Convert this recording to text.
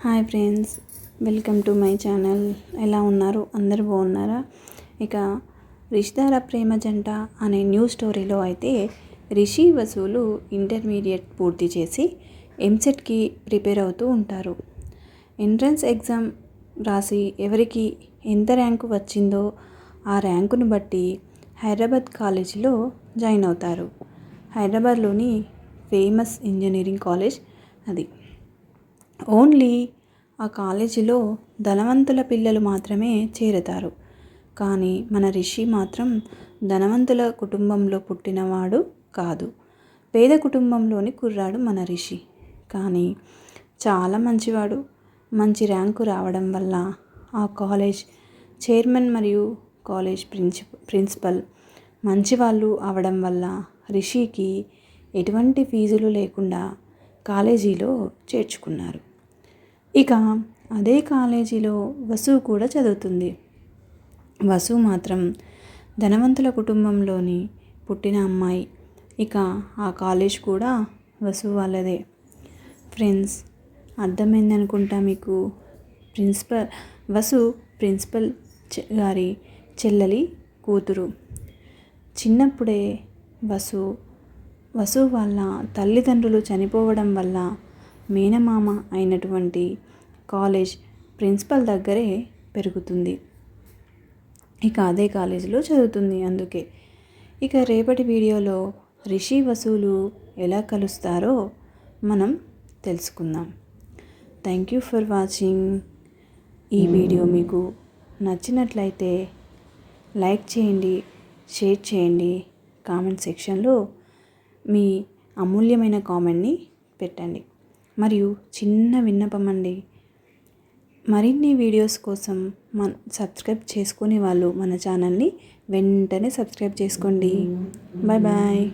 Hi friends, welcome to my channel. ఎలా ఉన్నారు? అందరూ బాగున్నారా? ఇక రిషిధార ప్రేమ జంట అనే న్యూ స్టోరీలో అయితే రిషి వసూలు ఇంటర్మీడియట్ పూర్తి చేసి ఎంసెట్కి ప్రిపేర్ అవుతూ ఉంటారు. ఎంట్రన్స్ ఎగ్జామ్ రాసి ఎవరికి ఎంత ర్యాంకు వచ్చిందో ఆ ర్యాంకును బట్టి హైదరాబాద్ కాలేజీలో జాయిన్ అవుతారు. హైదరాబాద్లోని ఫేమస్ ఇంజనీరింగ్ కాలేజ్ అది. ఓన్లీ ఆ కాలేజీలో ధనవంతుల పిల్లలు మాత్రమే చేరతారు. కానీ మన రిషి మాత్రం ధనవంతుల కుటుంబంలో పుట్టినవాడు కాదు. పేద కుటుంబంలోని కుర్రాడు మన రిషి. కానీ చాలా మంచివాడు. మంచి ర్యాంకు రావడం వల్ల ఆ కాలేజ్ చైర్మన్ మరియు కాలేజ్ ప్రిన్సిపల్ మంచివాళ్ళు అవడం వల్ల రిషికి ఎటువంటి ఫీజులు లేకుండా కాలేజీలో చేర్చుకున్నారు. ఇక అదే కాలేజీలో వసు కూడా చదువుతుంది. వసు మాత్రం ధనవంతుల కుటుంబంలోని పుట్టిన అమ్మాయి. ఇక ఆ కాలేజ్ కూడా వసు వాళ్ళదే. ఫ్రెండ్స్, అర్థమైంది అనుకుంటా మీకు. వసు ప్రిన్సిపల్ గారి చెల్లెలి కూతురు. చిన్నప్పుడే వసు వాళ్ళ తల్లిదండ్రులు చనిపోవడం వల్ల మేనమామ అయినటువంటి కాలేజ్ ప్రిన్సిపల్ దగ్గరే పెరుగుతుంది. ఇక అదే కాలేజీలో చదువుతుంది. అందుకే ఇక రేపటి వీడియోలో రిషి వసూలు ఎలా కలుస్తారో మనం తెలుసుకుందాం. Thank you for watching. ఈ వీడియో మీకు నచ్చినట్లయితే లైక్ చేయండి, షేర్ చేయండి, కామెంట్ సెక్షన్లో మీ అమూల్యమైన కామెంట్ని పెట్టండి. మరియు చిన్న విన్నపం అండి, మరిన్ని వీడియోస్ కోసం సబ్స్క్రైబ్ చేసుకునే వాళ్ళు మన ఛానల్ని వెంటనే సబ్స్క్రైబ్ చేసుకోండి. Bye bye.